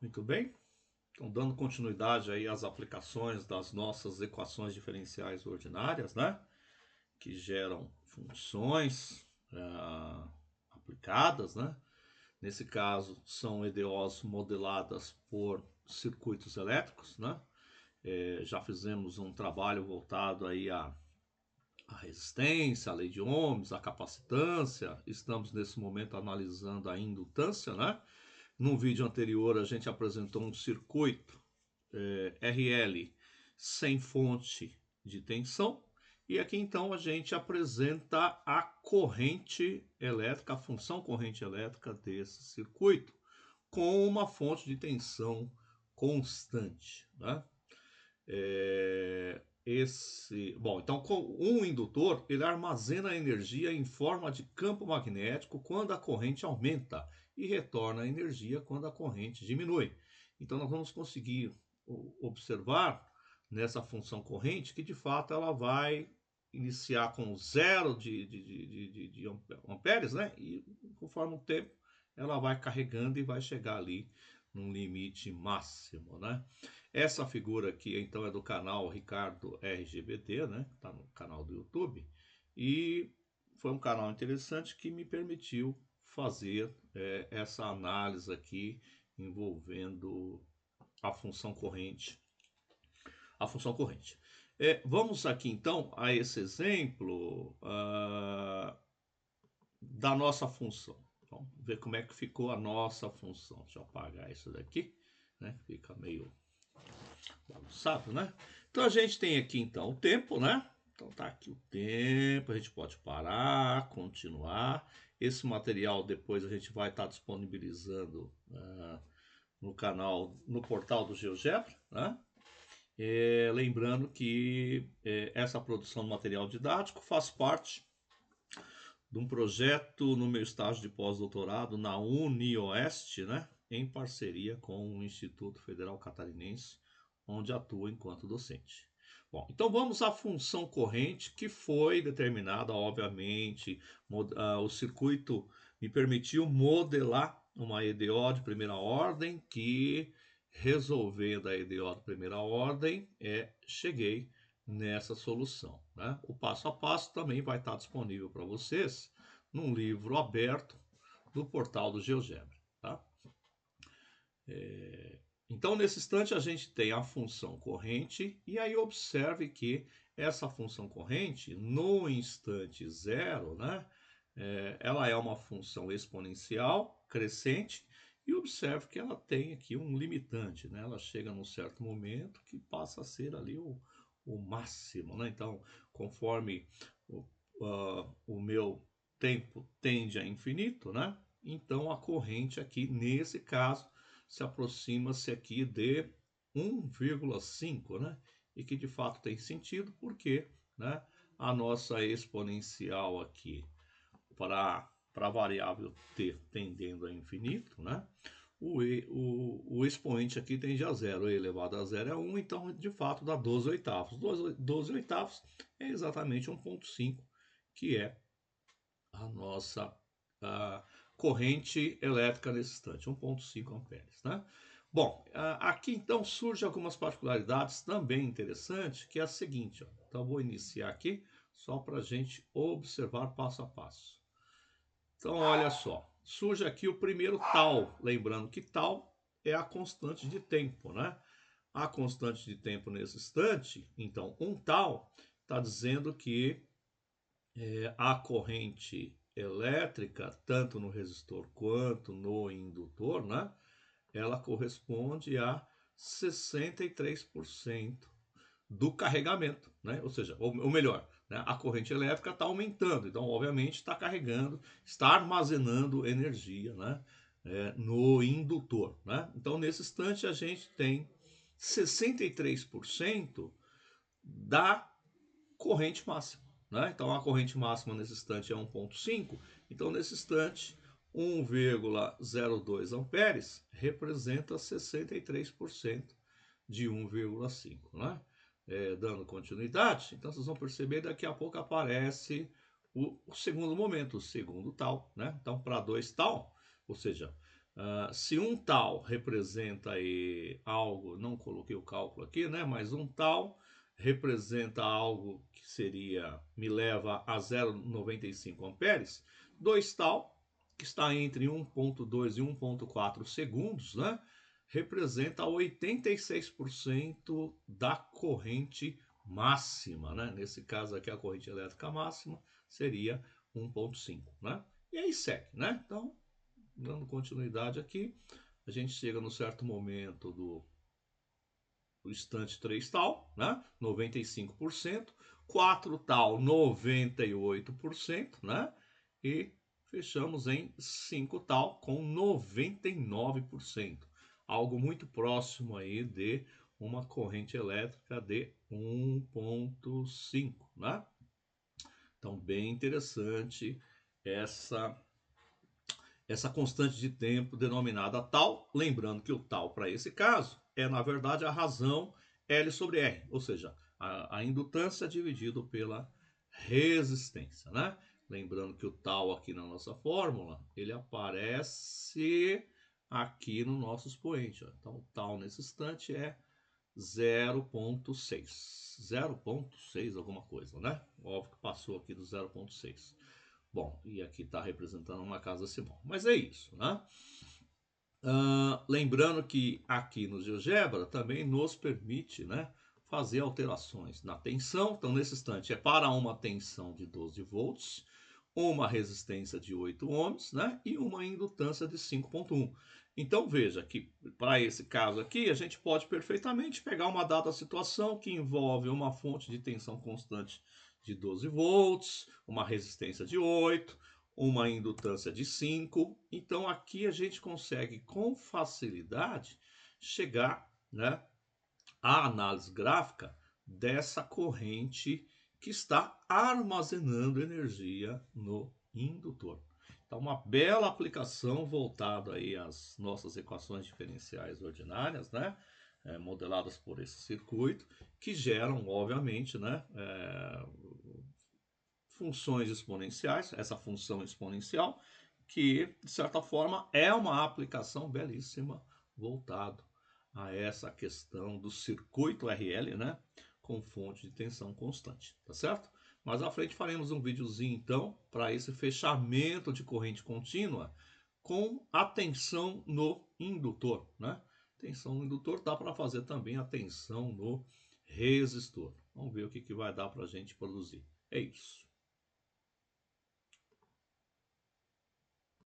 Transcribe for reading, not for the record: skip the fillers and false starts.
Muito bem. Então, dando continuidade aí às aplicações das nossas equações diferenciais ordinárias, né? Que geram funções aplicadas, né? Nesse caso, são EDOs modeladas por circuitos elétricos, né? Já fizemos um trabalho voltado aí à resistência, à lei de Ohms, à capacitância. Estamos nesse momento analisando a indutância, né? Num vídeo anterior a gente apresentou um circuito RL sem fonte de tensão. E aqui então a gente apresenta a corrente elétrica, a função corrente elétrica desse circuito, com uma fonte de tensão constante. Né? Bom, então um indutor ele armazena energia em forma de campo magnético quando a corrente aumenta e retorna a energia quando a corrente diminui. Então nós vamos conseguir observar nessa função corrente que de fato ela vai iniciar com zero de amperes, né? E conforme o tempo ela vai carregando e vai chegar ali num limite máximo, né? Essa figura aqui então é do canal Ricardo RGBT, né? Está no canal do YouTube e foi um canal interessante que me permitiu fazer essa análise aqui envolvendo a função corrente. A função corrente. Vamos aqui então a esse exemplo da nossa função. Vamos ver como é que ficou a nossa função. Deixa eu apagar isso daqui, né? Fica meio bagunçado, né? Então a gente tem aqui então o tempo, né? Então tá aqui o tempo, a gente pode parar, continuar. Esse material depois a gente vai estar disponibilizando no canal, no portal do GeoGebra, né? Lembrando que essa produção de material didático faz parte de um projeto no meu estágio de pós-doutorado na UniOeste, né, em parceria com o Instituto Federal Catarinense, onde atuo enquanto docente. Bom, então vamos à função corrente que foi determinada, obviamente, o circuito me permitiu modelar uma EDO de primeira ordem que, resolvendo a EDO de primeira ordem, cheguei nessa solução. Né? O passo a passo também vai estar disponível para vocês num livro aberto do portal do GeoGebra. Tá? Então, nesse instante, a gente tem a função corrente, e aí observe que essa função corrente, no instante zero, né, ela é uma função exponencial crescente, e observe que ela tem aqui um limitante, né? Ela chega num certo momento que passa a ser ali o máximo, né? Então, conforme o meu tempo tende a infinito, né? Então, a corrente aqui, nesse caso, se aproxima-se aqui de 1,5, né? E que de fato tem sentido porque, né, a nossa exponencial aqui para a variável t tendendo a infinito, né? O expoente aqui tende a zero, e elevado a zero é 1, então de fato dá 12 oitavos. 12 oitavos é exatamente 1,5, que é a nossa corrente elétrica nesse instante, 1,5 amperes. Né? Bom, aqui então surgem algumas particularidades também interessantes, que é a seguinte. Ó, então vou iniciar aqui só para a gente observar passo a passo. Então olha só, surge aqui o primeiro tal, lembrando que tal é a constante de tempo, né? A constante de tempo nesse instante, então um tal está dizendo que a corrente elétrica, tanto no resistor quanto no indutor, né, ela corresponde a 63% do carregamento, né? Ou seja, ou melhor, né, a corrente elétrica está aumentando, então obviamente está carregando, está armazenando energia, né, no indutor, né? Então nesse instante a gente tem 63% da corrente máxima. Né? Então a corrente máxima nesse instante é 1,5, então nesse instante 1,02 amperes representa 63% de 1,5. Né? Dando continuidade, então vocês vão perceber daqui a pouco aparece o segundo momento, o segundo tal. Né? Então para 2 tal, ou seja, Se um tal representa aí algo, não coloquei o cálculo aqui, né? Mas um tal representa algo que seria, me leva a 0,95 amperes. 2 tal, que está entre 1,2 e 1,4 segundos, né? Representa 86% da corrente máxima, né? Nesse caso aqui, a corrente elétrica máxima seria 1,5, né? E aí segue, né? Então, dando continuidade aqui, a gente chega no certo momento do instante 3 tal, né? 95%, 4 tal, 98%, né? E fechamos em 5 tal com 99%. Algo muito próximo aí de uma corrente elétrica de 1,5, né? Então, bem interessante essa constante de tempo denominada tal, lembrando que o tal para esse caso é na verdade a razão L sobre R, ou seja, a indutância dividido pela resistência, né? Lembrando que o tal aqui na nossa fórmula, ele aparece aqui no nosso expoente. Ó. Então, o tal nesse instante é 0,6. 0,6 alguma coisa, né? Óbvio que passou aqui do 0,6. Bom, e aqui está representando uma casa decimal. Mas é isso, né? Lembrando que aqui no GeoGebra também nos permite, né, fazer alterações na tensão. Então, nesse instante, é para uma tensão de 12 volts, uma resistência de 8 ohms, né, e uma indutância de 5,1. Então, veja que para esse caso aqui, a gente pode perfeitamente pegar uma dada situação que envolve uma fonte de tensão constante de 12 volts, uma resistência de 8, uma indutância de 5. Então, aqui a gente consegue com facilidade chegar, né, à análise gráfica dessa corrente que está armazenando energia no indutor. Então, uma bela aplicação voltada aí às nossas equações diferenciais ordinárias, né? Modeladas por esse circuito, que geram, obviamente, né, funções exponenciais, essa função exponencial, que, de certa forma, é uma aplicação belíssima voltado a essa questão do circuito RL, né, com fonte de tensão constante, tá certo? Mais à frente faremos um videozinho, então, para esse fechamento de corrente contínua com a tensão no indutor, né? Tensão no indutor dá para fazer também a tensão no resistor. Vamos ver o que vai dar para a gente produzir. É isso.